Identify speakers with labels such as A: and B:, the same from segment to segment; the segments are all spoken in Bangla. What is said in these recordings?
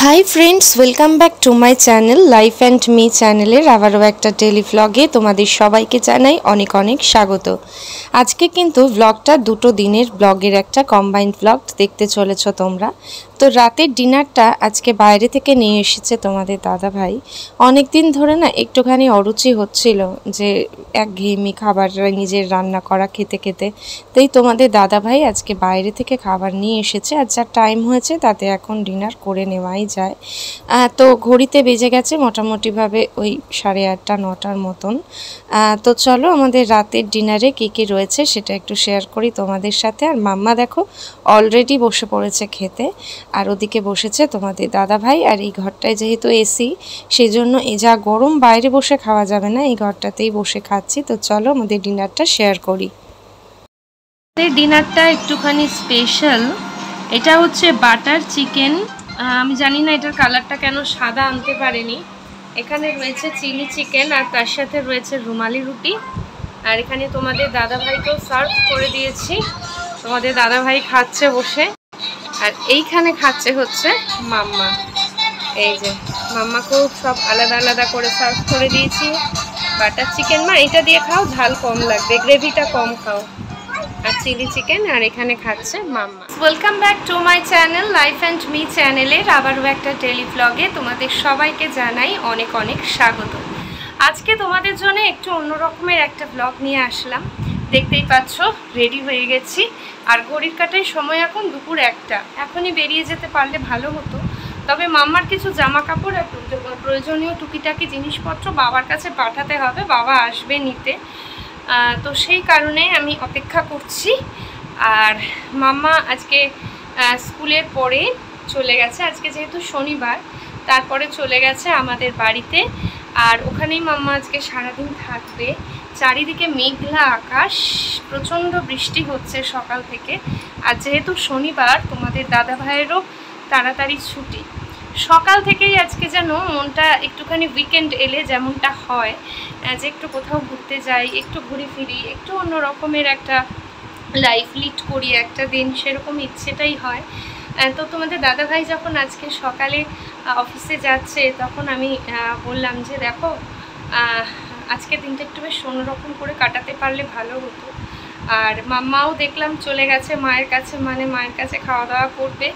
A: Hi friends, welcome back to my channel life and me চ্যানেলের আবারও একটা ডেলি ভ্লগে তোমাদের সবাইকে জানাই অনেক অনেক স্বাগত। আজকে কিন্তু ভ্লগটা দুটো দিনের ব্লগের একটা কম্বাইন্ড ভ্লগ দেখতে চলেছ তোমরা। তো রাতের ডিনারটা আজকে বাইরে থেকে নিয়ে এসেছে তোমাদের দাদা ভাই। অনেক দিন ধরে না একটুখানি অরুচি হচ্ছিল যে একঘেয়েমি খাবার নিজের রান্না করা খেতে খেতে, তাই তোমাদের দাদা ভাই আজকে বাইরে থেকে খাবার নিয়ে এসেছে। আর যা টাইম হয়েছে তাতে এখন ডিনার করে নেওয়াই যায়। তো ঘড়িতে বেজে গেছে মোটামুটিভাবে ওই 8:30 9টার মতন। তো চলো আমাদের রাতের ডিনারে কী কী রয়েছে সেটা একটু শেয়ার করি তোমাদের সাথে। আর মাম্মা দেখো অলরেডি বসে পড়েছে খেতে, আর ওদিকে বসেছে তোমাদের দাদা ভাই। আর এই ঘরটায় যেহেতু এসি, সেই জন্য এই যা গরম বাইরে বসে খাওয়া যাবে না, এই ঘরটাতেই বসে খাচ্ছি। তো চলো আমাদের ডিনারটা শেয়ার করি। ডিনারটা একটুখানি স্পেশাল। এটা হচ্ছে বাটার চিকেন। আমি জানি না এটার কালারটা কেন সাদা আনতে পারেনি। এখানে রয়েছে চিলি চিকেন, আর তার সাথে রয়েছে রুমালি রুটি। আর এখানে তোমাদের দাদা ভাইকেও সার্ভ করে দিয়েছি। তোমাদের দাদা ভাই খাচ্ছে বসে, আর এইখানে খাচ্ছে হচ্ছে মাম্মা। এই যে মাম্মাকেও সব আলাদা আলাদা করে সার্ভ করে দিয়েছি। বাটার চিকেন মা এটা দিয়ে খাও, ঝাল কম লাগবে, গ্রেভিটা কম খাও। আর চিলি চিকেন, আর এখানে খাচ্ছে মাম্মা। Welcome back to my channel life and me চ্যানেলের আবারও একটা ডেলি ভ্লগে তোমাদের সবাইকে জানাই অনেক অনেক স্বাগত। আজকে তোমাদের জন্য একটু অন্যরকমের একটা ব্লগ নিয়ে আসলাম। দেখতেই পাচ্ছ রেডি হয়ে গেছি, আর ঘড়ির কাটায় সময় এখন দুপুর 1টা। এখনই বেরিয়ে যেতে পারলে ভালো হতো, তবে মাম্মার কিছু জামা কাপড় আর প্রয়োজনীয় টুকিটাকি জিনিসপত্র বাবার কাছে পাঠাতে হবে, বাবা আসবে নিতে। তো সেই কারণে আমি অপেক্ষা করছি। আর মাম্মা আজকে স্কুলের পরে চলে গেছে, আজকে যেহেতু শনিবার, তারপরে চলে গেছে আমাদের বাড়িতে। আর ওখানেই মাম্মা আজকে সারাদিন থাকবে। চারিদিকে মেঘলা আকাশ, প্রচণ্ড বৃষ্টি হচ্ছে সকাল থেকে। আর যেহেতু শনিবার, তোমাদের দাদা ভাইয়েরও তাড়াতাড়ি ছুটি। সকাল থেকেই আজকে যেন মনটা একটুখানি উইকেন্ড এলে যেমনটা হয়, যে একটু কোথাও ঘুরতে যাই, একটু ঘুরে ফিরি, একটু অন্য রকমের একটা লাইফ লিড করি একটা দিন, সেরকম ইচ্ছেটাই হয়। তো তোমাদের দাদাভাই যখন আজকে সকালে অফিসে যাচ্ছে, তখন আমি বললাম যে দেখো আজকে দিনটা একটু বেশ অন্যরকম করে কাটাতে পারলে ভালো হতো। আর মাম্মাও দেখলাম চলে গেছে মায়ের কাছে, মানে মায়ের কাছে খাওয়া দাওয়া করবে।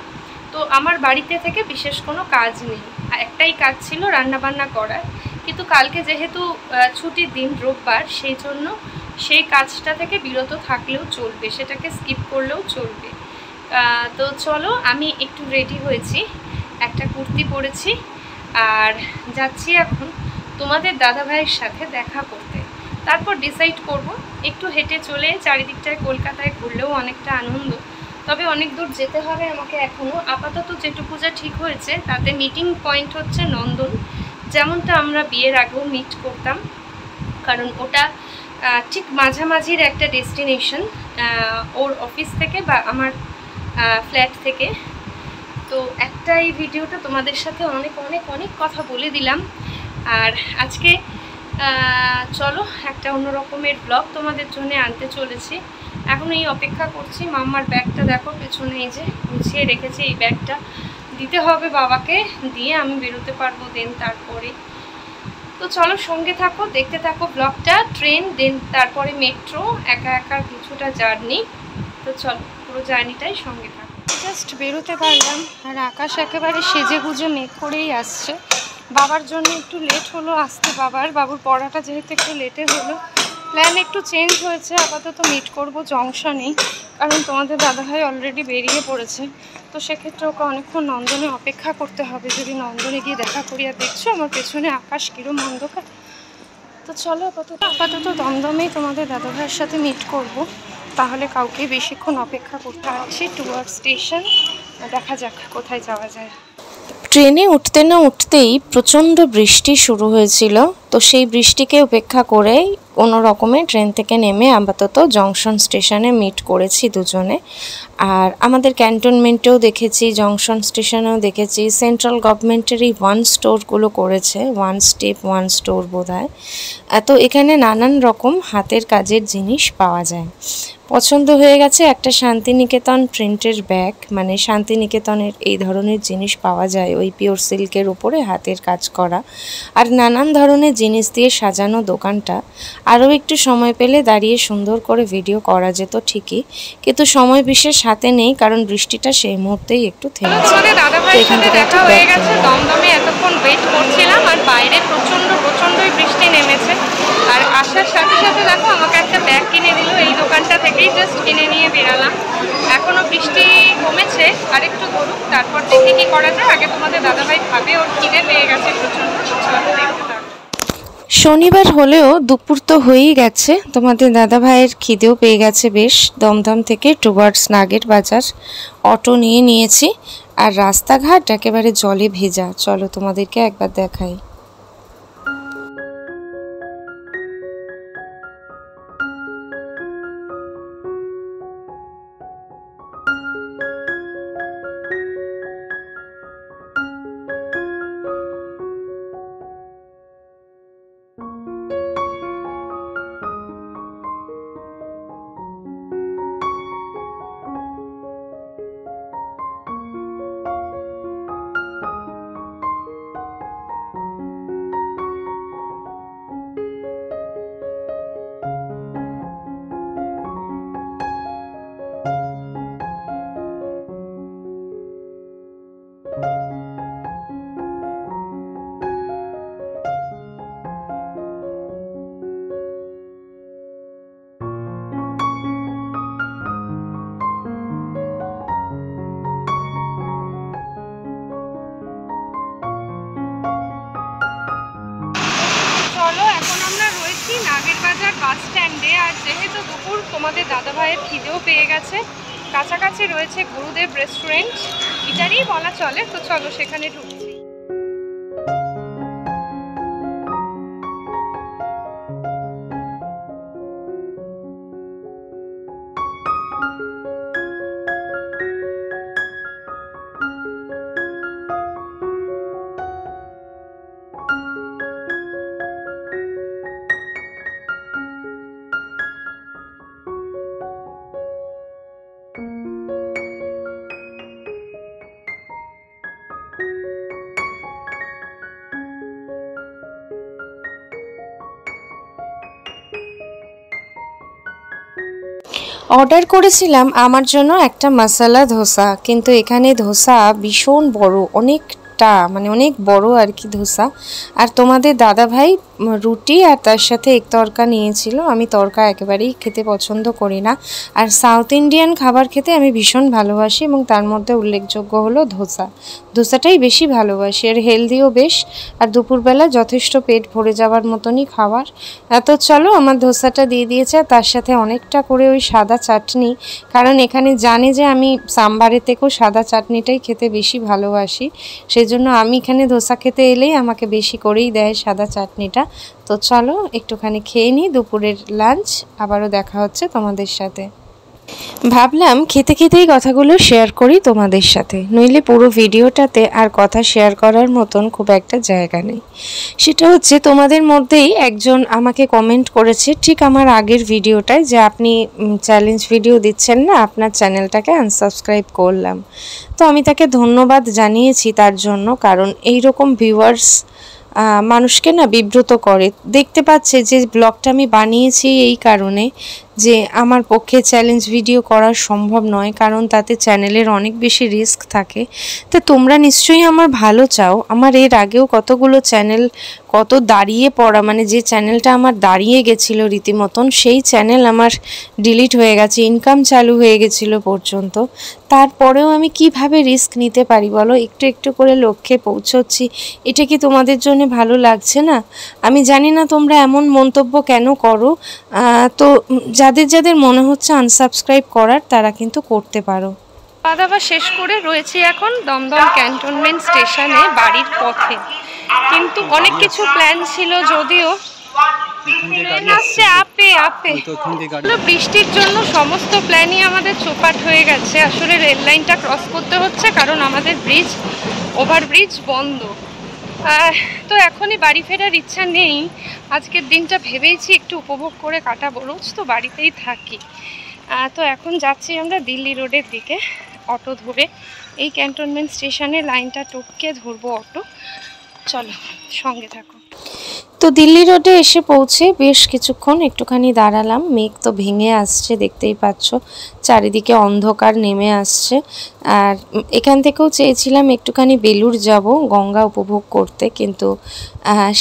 A: তো আমার বাড়িতে থেকে বিশেষ কোনো কাজ নেই, একটাই কাজ ছিল রান্নাবান্না করার। কিন্তু কালকে যেহেতু ছুটির দিন, রোববার, সেই জন্য সেই কাজটা থেকে বিরত থাকলেও চলবে, সেটাকে স্কিপ করলেও চলবে। তো চলো আমি একটু রেডি হয়েছি, একটা কুর্তি পরেছি, আর যাচ্ছি এখন তোমাদের দাদা ভাইয়ের সাথে দেখা করতে। তারপর ডিসাইড করব, একটু হেঁটে চলে চারিদিকটায় কলকাতায় ঘুরলেও অনেকটা আনন্দ। তবে অনেক দূর যেতে হবে আমাকে এখনও। আপাতত যেটুকু যা ঠিক হয়েছে তাতে মিটিং পয়েন্ট হচ্ছে নন্দন, যেমনটা আমরা বিয়ের আগেও মিট করতাম, কারণ ওটা ঠিক মাঝামাঝির একটা ডেস্টিনেশন ওর অফিস থেকে বা আমার ফ্ল্যাট থেকে। তো একটা এই ভিডিওটা তোমাদের সাথে অনেক অনেক অনেক কথা বলে দিলাম। আর আজকে চলো একটা অন্য রকমের ব্লগ তোমাদের জন্য আনতে চলেছি। এখন এই অপেক্ষা করছি। মাম্মার ব্যাগটা দেখো পেছনে, এই যে গুছিয়ে রেখেছি, এই ব্যাগটা দিতে হবে বাবাকে, দিয়ে আমি বেরোতে পারবো দেন তারপরে। তো চলো সঙ্গে থাকো, দেখতে থাকো ব্লগটা। ট্রেন, দেন তারপরে মেট্রো, একা একা কিছুটা জার্নি। তো চলো পুরো জার্নিটাই সঙ্গে থাকো। জাস্ট বেরোতে পারলাম, আর আকাশ একেবারে সেজে গুজে মেঘ করেই আসছে। বাবার জন্য একটু লেট হলো আসতে, বাবুর পড়াটা যেহেতু একটু লেটে হলো। প্ল্যান একটু চেঞ্জ হয়েছে, আপাতত মিট করবো জংশনেই, কারণ তোমাদের দাদাভাই অলরেডি বেরিয়ে পড়েছে। তো সেক্ষেত্রে ওকে অনেকক্ষণ নন্দনে অপেক্ষা করতে হবে, যদি নন্দনে গিয়ে দেখা করি। আর দেখছো আমার পেছনে আকাশ কিরম অন্ধকার। তো চলো আপাতত দমদমেই তোমাদের দাদাভাইয়ের সাথে মিট করব, তাহলে কাউকে বেশিক্ষণ অপেক্ষা করতে হচ্ছে। টুয়ার্ড স্টেশন, দেখা যাক কোথায় যাওয়া যায়। ট্রেনে উঠতে না উঠতেই প্রচণ্ড বৃষ্টি শুরু হয়েছিল। তো সেই বৃষ্টিকে উপেক্ষা করেই কোনো রকমে ট্রেন থেকে নেমে আপাতত জংশন স্টেশনে মিট করেছি দুজনে। আর আমাদের ক্যান্টনমেন্টেও দেখেছি, জংশন স্টেশনেও দেখেছি, সেন্ট্রাল গভর্নমেন্টেরই ওয়ান স্টোরগুলো করেছে, ওয়ান স্টেপ ওয়ান স্টোর বোধহয়। তো এখানে নানান রকম হাতের কাজের জিনিস পাওয়া যায়। পছন্দ হয়ে গেছে একটা শান্তিনিকেতন প্রিন্টের ব্যাগ, মানে শান্তিনিকেতনের এই ধরনের জিনিস পাওয়া যায় ওই পিওর সিল্কের উপরে হাতের কাজ করা, আর নানান ধরনের জিনিস দিয়ে সাজানো দোকানটা। আরও একটু সময় পেলে দাঁড়িয়ে সুন্দর করে ভিডিও করা যেত ঠিকই, কিন্তু সময় বিশেষ হাতে নেই, কারণ বৃষ্টিটা সেই মুহূর্তেই একটু থেমেছে। এখান থেকে একটা ব্যাগ দমদমে এতক্ষণ ওয়েট করছিলাম, আর বাইরে প্রচণ্ডই বৃষ্টি নেমেছে। আর আসার সাথে সাথে দেখো আমাকে একটা ব্যাগ কিনে দিল, এই দোকানটা থেকেই জাস্ট কিনে নিয়ে বেরালাম। এখনও বৃষ্টি কমেছে, আর একটু ধরুক, তারপর দেখে কি করা যায়। আগে তোমাদের দাদাভাই খাবে, ওর খিদে পেয়ে গেছে প্রচণ্ড। শনিবার হলেও দুপুর তো হয়েই গেছে, তোমাদের দাদাভাইয়ের খিদেও পেয়ে গেছে বেশ। দমদম থেকে টুয়ার্ডস নাগের বাজার অটো নিয়েছি, আর রাস্তাঘাট একেবারে জলে ভেজা। চলো তোমাদেরকে একবার দেখাই। নাগের বাজার বাস স্ট্যান্ডে, আর যেহেতু দুপুর তোমাদের দাদাভাইয়ের খিদেও পেয়ে গেছে, কাছাকাছি রয়েছে গুরুদেব রেস্টুরেন্ট, এটারই বলা চলে। তো চলো সেখানে ঢুকছি। অর্ডার করেছিলাম আমার জন্য একটা মশলা ধোসা, কিন্তু এখানে ধোসা ভীষণ বড়, অনেক বড় আর কি ধোসা। আর তোমাদের দাদাভাই রুটি আর তার সাথে এক তরকা নিয়েছিল। আমি তরকা একেবারেই খেতে পছন্দ করি না, আর সাউথ ইন্ডিয়ান খাবার খেতে আমি ভীষণ ভালোবাসি, এবং তার মধ্যে উল্লেখযোগ্য হলো ধোসাটাই বেশি ভালোবাসি, আর হেলদিও বেশ, আর দুপুরবেলা যথেষ্ট পেট ভরে যাওয়ার মতনই খাবার। তো চলো আমার ধোসাটা দিয়ে দিয়েছে, আর তার সাথে অনেকটা করে ওই সাদা চাটনি, কারণ এখানে জানে যে আমি সাম্বারের থেকেও সাদা চাটনিটাই খেতে বেশি ভালোবাসি, সেই জন্য আমি এখানে ধোসা খেতে এলেই আমাকে বেশি করেই দেয় সাদা চাটনিটা। তো চলো একটুখানি খেয়ে নিই দুপুরের লাঞ্চ, আবারও দেখা হচ্ছে তোমাদের সাথে। ভাবলাম খেতে খেতেই কথাগুলো শেয়ার করি তোমাদের সাথে, নইলে পুরো ভিডিওটাতে আর কথা শেয়ার করার মতন খুব একটা জায়গা নেই। সেটা হচ্ছে তোমাদের মধ্যেই একজন আমাকে কমেন্ট করেছে ঠিক আমার আগের ভিডিওটায়, যে আপনি চ্যালেঞ্জ ভিডিও দিচ্ছেন না, আপনার চ্যানেলটাকে আনসাবস্ক্রাইব করলাম। তো আমি তাকে ধন্যবাদ জানিয়েছি তার জন্য, কারণ এই রকম ভিউয়ার্স মানুষকে না বিব্রত করে। দেখতে পাচ্ছে যে ব্লগটা আমি বানিয়েছি এই কারণে যে আমার পক্ষে চ্যালেঞ্জ ভিডিও করা সম্ভব নয়, কারণ তাতে চ্যানেলের অনেক বেশি রিস্ক থাকে। তো তোমরা নিশ্চয়ই আমার ভালো চাও। আমার এর আগেও কতগুলো চ্যানেল কত দাঁড়িয়ে পড়া, মানে যে চ্যানেলটা আমার দাঁড়িয়ে গেছিলো রীতিমতন, সেই চ্যানেল আমার ডিলিট হয়ে গেছে, ইনকাম চালু হয়ে গেছিলো পর্যন্ত। তারপরেও আমি কিভাবে রিস্ক নিতে পারি বলো? একটু একটু করে লক্ষ্যে পৌঁছচ্ছি। এটা কি তোমাদের জন্য ভালো লাগছে না? আমি জানি না তোমরা এমন মন্তব্য কেন করো। তো যাদের মনে হচ্ছে আনসাবস্ক্রাইব করার, তারা কিন্তু করতে পারো। খাওয়া দাওয়া শেষ করে রয়েছি এখন দমদম ক্যান্টনমেন্ট স্টেশনে বাড়ির পথে, কিন্তু অনেক কিছু প্ল্যান ছিল, যদিও বৃষ্টির জন্য সমস্ত প্ল্যানই আমাদের চোপাট হয়ে গেছে। আসলে রেল লাইনটা ক্রস করতে হচ্ছে, কারণ আমাদের ওভারব্রিজ বন্ধ। তো এখনই বাড়ি ফেরার ইচ্ছা নেই। আজকের দিনটা ভেবেইছি একটু উপভোগ করে কাটাবো, রোজ তো বাড়িতেই থাকি। তো এখন যাচ্ছি আমরা দিল্লি রোডের দিকে অটো ধরে। এই ক্যান্টনমেন্ট স্টেশনে লাইনটা টপকে ধরবো অটো। চলো সঙ্গে থাকো। তো দিল্লি রোডে এসে পৌঁছে বেশ কিছুক্ষণ একটুখানি দাঁড়ালাম। মেঘ তো ভেঙে আসছে, দেখতেই পাচ্ছ চারিদিকে অন্ধকার নেমে আসছে। আর এখান থেকেও চেয়েছিলাম একটুখানি বেলুড় যাব গঙ্গা উপভোগ করতে, কিন্তু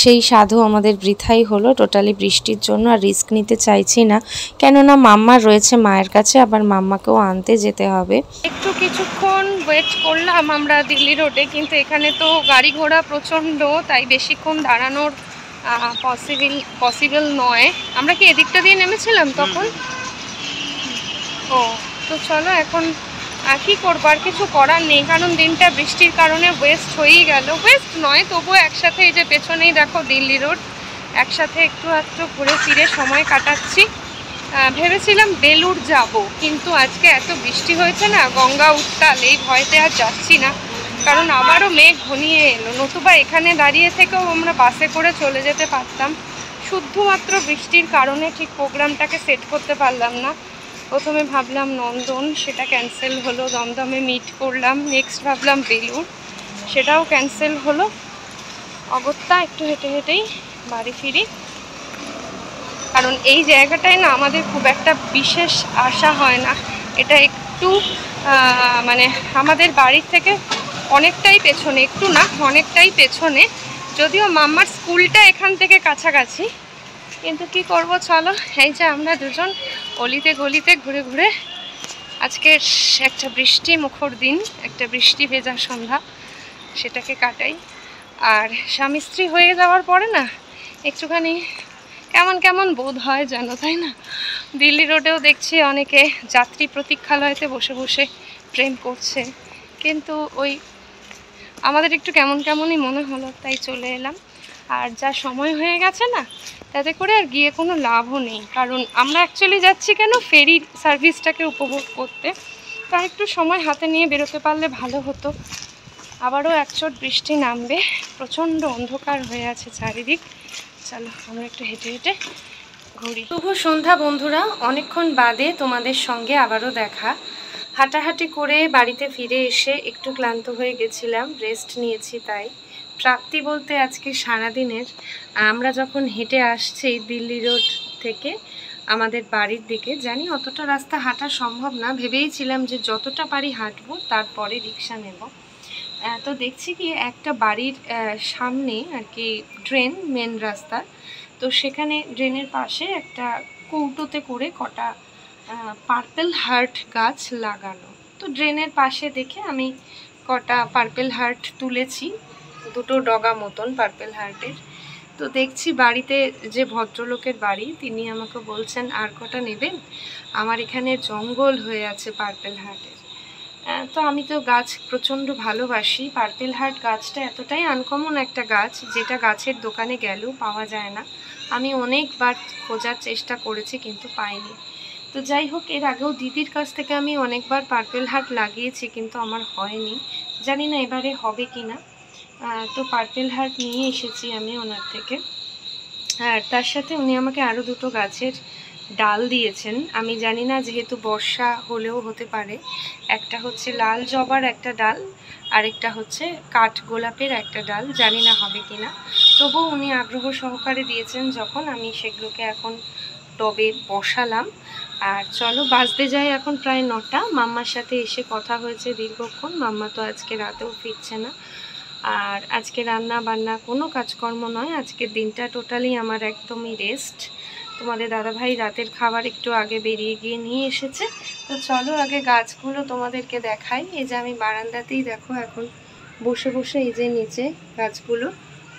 A: সেই সাধু আমাদের বৃথাই হলো টোটালি বৃষ্টির জন্য। আর রিস্ক নিতে চাইছি না, কেননা মাম্মা রয়েছে মায়ের কাছে, আবার মাম্মাকেও আনতে যেতে হবে। একটু কিছুক্ষণ ওয়েট করলাম আমরা দিল্লি রোডে, কিন্তু এখানে তো গাড়ি ঘোড়া প্রচণ্ড, তাই বেশিক্ষণ দাঁড়ানোর পসিবল নয়। আমরা কি এদিকটা দিয়ে নেমেছিলাম তখন? ও তো চলো এখন কি করবো, আর কিছু করার নেই, কারণ দিনটা বৃষ্টির কারণে ওয়েস্ট হয়েই গেল। ওয়েস্ট নয়, তবুও একসাথে এই যে পেছনেই দেখো দিল্লি রোড, একসাথে একটু একটু ঘুরে ফিরে সময় কাটাচ্ছি। ভেবেছিলাম বেলুড় যাব, কিন্তু আজকে এত বৃষ্টি হয়েছে না, গঙ্গা উত্তাল, এই ভয়তে আর যাচ্ছি না, কারণ আবারও মেঘ ঘনিয়ে এলো। নতুবা এখানে দাঁড়িয়ে থেকেও আমরা বাসে করে চলে যেতে পারতাম। শুধুমাত্র বৃষ্টির কারণে ঠিক প্রোগ্রামটাকে সেট করতে পারলাম না। প্রথমে ভাবলাম নন্দন, সেটা ক্যান্সেল হলো, দমদমে মিট করলাম। নেক্সট ভাবলাম বেলুড়, সেটাও ক্যান্সেল হলো। অগত্যা একটু হেঁটে হেঁটেই বাড়ি ফিরি, কারণ এই জায়গাটায় না আমাদের খুব একটা বিশেষ আশা হয় না। এটা একটু মানে আমাদের বাড়ির থেকে অনেকটাই পেছনে, একটু না অনেকটাই পেছনে, যদিও মাম্মার স্কুলটা এখান থেকে কাছাকাছি, কিন্তু কি করব চলো। এই যে আমরা দুজন অলিতে গলিতে ঘুরে ঘুরে আজকে একটা বৃষ্টি মুখর দিন, একটা বৃষ্টি ভেজা সন্ধ্যা, সেটাকে কাটাই। আর স্বামী স্ত্রী হয়ে যাওয়ার পরে না একটুখানি কেমন কেমন বোধ হয় জানো, তাই না? দিল্লি রোডেও দেখছি অনেকে যাত্রী প্রতীক্ষালয়তে বসে বসে প্রেম করছে, কিন্তু ওই আমাদের একটু কেমন কেমনই মনে হলো, তাই চলে এলাম। আর যা সময় হয়ে গেছে না, তাতে করে আর গিয়ে কোনো লাভও নেই, কারণ আমরা অ্যাকচুয়ালি যাচ্ছি কেন, ফেরি সার্ভিসটাকে উপভোগ করতে। তা একটু সময় হাতে নিয়ে বেরোতে পারলে ভালো হতো। আবারও একচোট বৃষ্টি নামবে, প্রচণ্ড অন্ধকার হয়ে আছে চারিদিক। চলো আমরা একটু হেঁটে হেঁটে ঘুরি। শুভ সন্ধ্যা বন্ধুরা, অনেকক্ষণ বাদে তোমাদের সঙ্গে আবারও দেখা। হাঁটাহাঁটি করে বাড়িতে ফিরে এসে একটু ক্লান্ত হয়ে গেছিলাম, রেস্ট নিয়েছি। তাই প্রাপ্তি বলতে আজকে সারাদিনের আমরা যখন হেঁটে আসছি দিল্লি রোড থেকে আমাদের বাড়ির দিকে, জানি অতটা রাস্তা হাঁটা সম্ভব না, ভেবেইছিলাম যে যতটা পারি হাঁটবো, তারপরে রিক্সা নেব। তো দেখছি কি একটা বাড়ির সামনে আর কি ড্রেন, মেন রাস্তা, তো সেখানে ড্রেনের পাশে একটা কৌটোতে করে কটা পার্পেল হার্ট গাছ লাগানো। তো ড্রেনের পাশে দেখে আমি কটা পার্পেল হার্ট তুলেছি, দুটো ডগা মতন পার্পেল হার্টের। তো দেখছি বাড়িতে যে ভদ্রলোকের বাড়ি, তিনি আমাকে বলছেন আর কটা নেবেন, আমার এখানে জঙ্গল হয়ে আছে পার্পেল হার্টের। তো আমি তো গাছ প্রচণ্ড ভালোবাসি। পার্পেল হার্ট গাছটা এতটাই আনকমন একটা গাছ, যেটা গাছের দোকানে গেলেও পাওয়া যায় না। আমি অনেকবার খোঁজার চেষ্টা করেছি কিন্তু পাইনি। তো যাই হোক, এর আগেও দিদির কাছ থেকে আমি অনেকবার পার্পেল হার্ট লাগিয়েছি, কিন্তু আমার হয়নি, জানি না এবারে হবে কি না। তো পার্পেল হার্ট নিয়ে এসেছি আমি ওনার থেকে। আর তার সাথে উনি আমাকে আরও দুটো গাছের ডাল দিয়েছেন। আমি জানি না, যেহেতু বর্ষা হলেও হতে পারে। একটা হচ্ছে লাল জবার একটা ডাল, আরেকটা হচ্ছে কাঠ গোলাপের একটা ডাল, জানি না হবে কিনা। তবু উনি আগ্রহ সহকারে দিয়েছেন যখন, আমি সেগুলোকে এখন টবে বসালাম। আর চলো বাজতে যাই এখন প্রায় 9টা। মাম্মার সাথে এসে কথা হয়েছে দীর্ঘক্ষণ। মাম্মা তো আজকে রাতেও ফিরছে না। আর আজকে রান্না বান্না কোনো কাজকর্ম নয়, আজকের দিনটা টোটালি আমার একদমই রেস্ট। তোমাদের দাদাভাই রাতের খাবার একটু আগে বেরিয়ে গিয়ে নিয়ে এসেছে। তো চলো আগে গাছগুলো তোমাদেরকে দেখাই। এই যে আমি বারান্দাতেই দেখো এখন বসে বসে এই যে নিচে গাছগুলো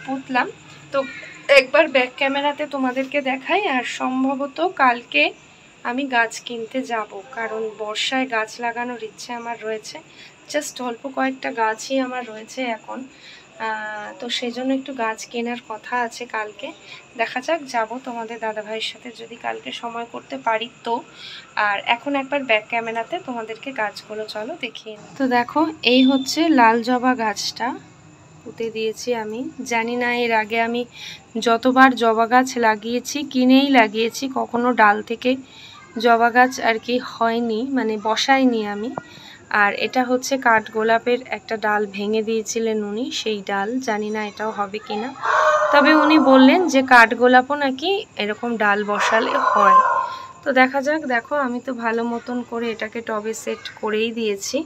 A: পুঁতলাম। তো একবার ব্যাক ক্যামেরাতে তোমাদেরকে দেখাই। আর সম্ভবত কালকে আমি গাছ কিনতে যাব, কারণ বর্ষায় গাছ লাগানোর ইচ্ছে আমার রয়েছে। জাস্ট অল্প কয়েকটা গাছই আমার রয়েছে এখন, তো সেই জন্য একটু গাছ কেনার কথা আছে কালকে। দেখা যাক, যাব তোমাদের দাদাভাইয়ের সাথে যদি কালকে সময় করতে পারি তো। আর এখন একবার ব্যাক ক্যামেরাতে তোমাদেরকে গাছগুলো চলো দেখিয়ে। তো দেখো, এই হচ্ছে লাল জবা গাছটা পুঁতে দিয়েছি আমি। জানি না এর আগে আমি যতবার জবা গাছ লাগিয়েছি, কিনেই লাগিয়েছি, কখনো ডাল থেকে জবা গাছ আর কি হয়নি, মানে বসাইনি আমি। আর এটা হচ্ছে কাঠগোলাপের একটা ডাল ভেঙে দিয়েছিলেন উনি, সেই ডাল। জানি না এটাও হবে কিনা, তবে উনি বললেন যে কাঠগোলাপও নাকি এরকম ডাল বসালে হয়। তো দেখা যাক। দেখো আমি তো ভালো মতন করে এটাকে টবে সেট করেই দিয়েছি।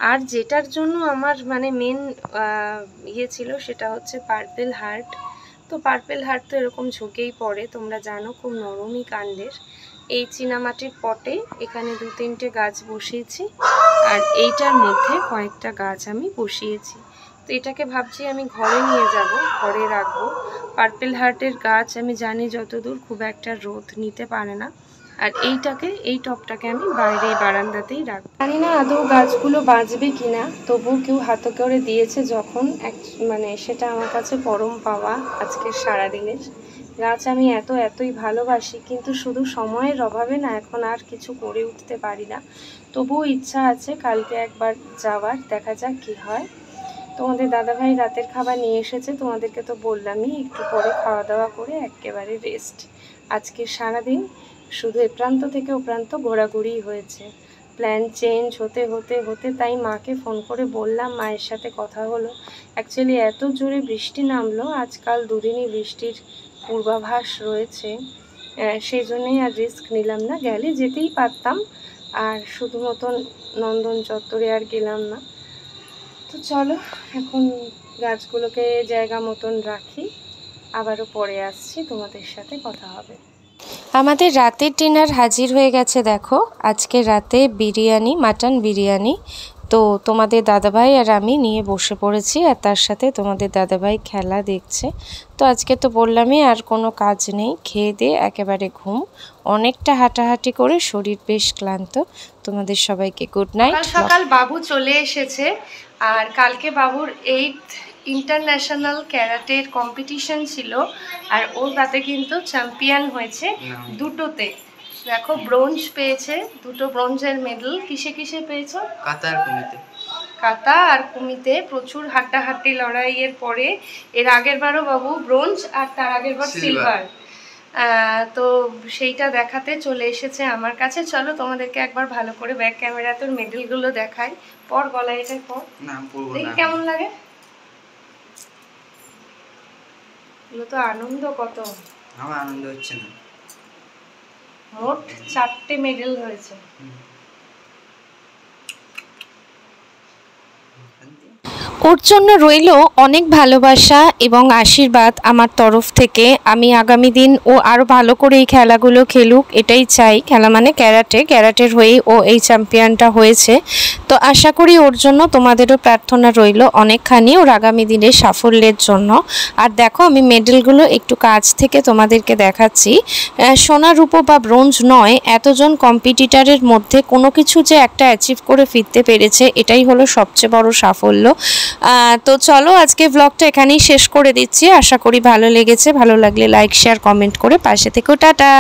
A: আর যেটার জন্য আমার মানে মেন ইয়ে ছিল সেটা হচ্ছে পার্পেল হার্ট। তো পার্পেল হার্ট তো এরকম ঝুঁকেই পড়ে, তোমরা জানো, খুব নরমই কাণ্ডের। এই চীনামাটির পটে এখানে 2-3টে গাছ বসিয়েছি, আর এইটার মধ্যে কয়েকটা গাছ আমি বসিয়েছি। তো এটাকে ভাবছি আমি ঘরে নিয়ে যাব, ঘরে রাখবো। পার্পেল হার্টের গাছ আমি জানি যতদূর খুব একটা রোদ নিতে পারে না, আর এই টবটাকে আমি বাইরে বারান্দাতেই রাখবো। জানি না আদৌ গাছগুলো বাঁচবে কিনা, তবুও কেউ হাতে করে দিয়েছে যখন, মানে সেটা আমার কাছে পরম পাওয়া আজকের সারাদিনের। গাছ আমি এতই ভালোবাসি, কিন্তু শুধু সময়ের অভাবে না এখন আর কিছু করে উঠতে পারি না। তবুও ইচ্ছা আছে কালকে একবার যাওয়ার, দেখা যাক কি হয়। তোমাদের দাদাভাই রাতের খাবার নিয়ে এসেছে, তোমাদেরকে তো বললামই, একটু পরে খাওয়া দাওয়া করে একেবারে রেস্ট। আজকে সারাদিন শুধু এ প্রান্ত থেকে ও প্রান্ত ঘোরাঘুরি হয়েছে, প্ল্যান চেঞ্জ হতে হতে হতে। তাই মাকে ফোন করে বললাম, মায়ের সাথে কথা হলো। অ্যাকচুয়ালি এত জোরে বৃষ্টি নামলো, আজকাল দুদিনই বৃষ্টির পূর্বাভাস রয়েছে, সেই জন্যই আর রিস্ক নিলাম না। গেলে যেতেই পারতাম, আর শুধু মতন নন্দন চত্বরে আর গেলাম না। তো চলো এখন গাছগুলোকে জায়গা মতন রাখি, আবারও পরে আসছি, তোমাদের সাথে কথা হবে। আমাদের রাতের ডিনার হাজির হয়ে গেছে। দেখো আজকে রাতে বিরিয়ানি, মাটন বিরিয়ানি। তো তোমাদের দাদাভাই আর আমি নিয়ে বসে পড়েছি, আর তার সাথে তোমাদের দাদাভাই খেলা দেখছে। তো আজকে তো বললামই আর কোনো কাজ নেই, খেয়ে দিয়ে একেবারে ঘুম। অনেকটা হাঁটাহাঁটি করে শরীর বেশ ক্লান্ত। তোমাদের সবাইকে গুড নাইট। সকাল বাবু চলে এসেছে, আর কালকে বাবুর 8th ইন্টারন্যাশনাল ক্যারাটের কম্পিটিশন ছিল, আর ও তাতে কিন্তু চ্যাম্পিয়ন হয়েছে দুটোতে। দেখো ব্রোঞ্জ পেয়েছে, 2টো ব্রোঞ্জের মেডেল। কিসে কিসে পেয়েছো? কাতা আর কুমিতে প্রচুর হাড্ডাহাড্ডি লড়াইয়ের পরে এর আগের বারও বাবু ব্রোঞ্জ, আর তার আগের বার সিলভার। তো সেইটা দেখাতে চলে এসেছে আমার কাছে। চলো তোমাদেরকে একবার ভালো করে ব্যাক ক্যামেরা তোর মেডেলগুলো দেখাই। পর গলায় এটা পর, দেখি কেমন লাগে। এগুলো তো আনন্দ কত,
B: আমার আনন্দ হচ্ছে না।
A: মোট 4টে মেডেল হয়েছে। ওর জন্য রইল অনেক ভালোবাসা এবং আশীর্বাদ আমার তরফ থেকে। আমি আগামী দিন ও আরও ভালো করে এই খেলাগুলো খেলুক, এটাই চাই। খেলা মানে ক্যারাটের হয়েই ও এই চ্যাম্পিয়নটা হয়েছে। তো আশা করি ওর জন্য তোমাদেরও প্রার্থনা রইল অনেকখানি ওর আগামী দিনের সাফল্যের জন্য। আর দেখো আমি মেডেলগুলো একটু কাছ থেকে তোমাদেরকে দেখাচ্ছি। সোনা, রূপো বা ব্রোঞ্জ নয়, এতজন কম্পিটিটারের মধ্যে কোনো কিছু যে একটা অ্যাচিভ করে ফিরতে পেরেছে, এটাই হলো সবচেয়ে বড় সাফল্য। তো চলো আজকে ব্লগটা এখানেই শেষ করে দিচ্ছি। আশা করি ভালো লেগেছে। ভালো লাগলে লাইক, শেয়ার, কমেন্ট করে পাশে থেকো। টাটা।